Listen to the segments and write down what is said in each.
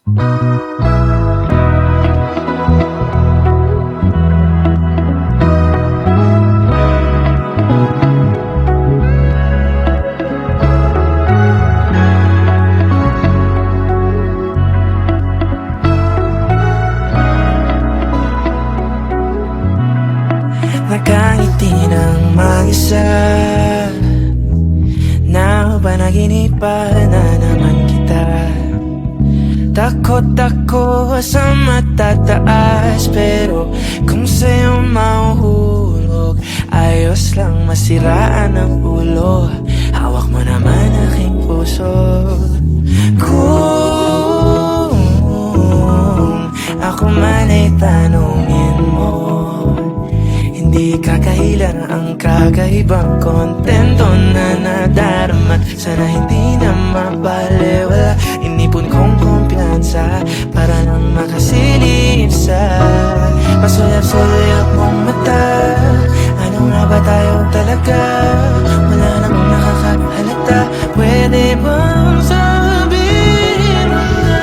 Nakangiti ng mag-isa, napanaginipan na naman kita. Takot ako sa matataas, pero kung sa'yo mahuhulog, ayos lang masiraan ang ulo. Hawak mo naman aking puso. Kung ako man ay tanungin mo, hindi kakahilan ang kakaibang kontento na nadarama. Sana hindi na mabaliwala, inipon kong kumpiyansa para lang makasilip sa masulap-sulap mong mata. Ano nga ba tayo talaga? Wala namang nakakahalata. Pwede bang sabihin mo na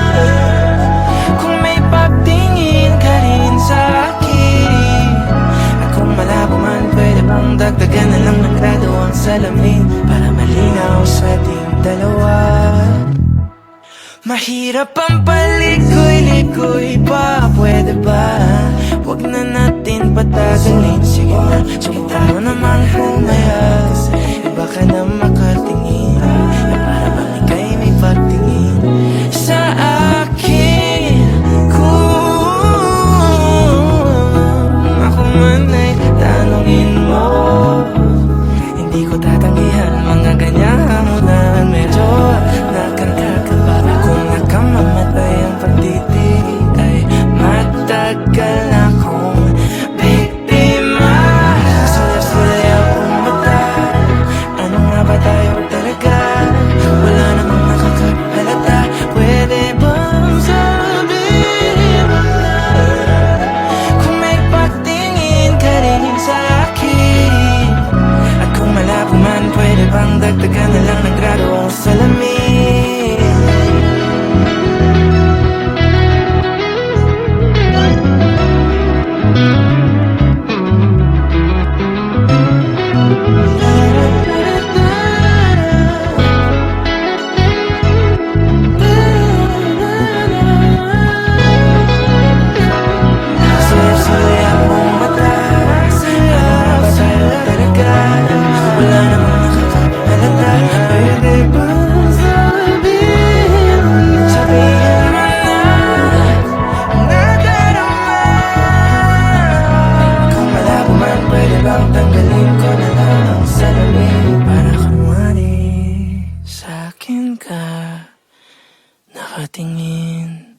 kung may pagtingin ka rin sa akin? At kung malabo man, pwede bang dagdagan na lang ng grado ang salamin para malinaw sa ating dalawa? Mahirap ang paligoy-ligoy pa, pwede ba? Huwag na natin patagalin. Sige na, subukan mo namang humaya. Iba ka na makatingin, na para bang ika'y may pagtingin sa akin. Kung ako man ay tanungin mo, hindi ko tatanggihan mga ganyang hamunan. Medyo nakakakaba kung nakamamatay ang pagtitig, ay matagal na akong biktima. Sulyap-sulyap ang mata. Ano nga ba tayo talaga? Wala namang nakakahalata. Pwede bang sabihin mo na kung may pagtingin ka rin sa akin? At kung malabo man, pwede bang dagdagan na lang ng grado ang salamin? Sulyap-sulyap mong mata. Ano ba tayo talaga? Wala namang nakakahalata. Pwede bang sabihin mo na ang nadarama? Kung malabo man, pwede bang tanggalin ko na lang ang salamin para kunwari sa akin ka nakatingin?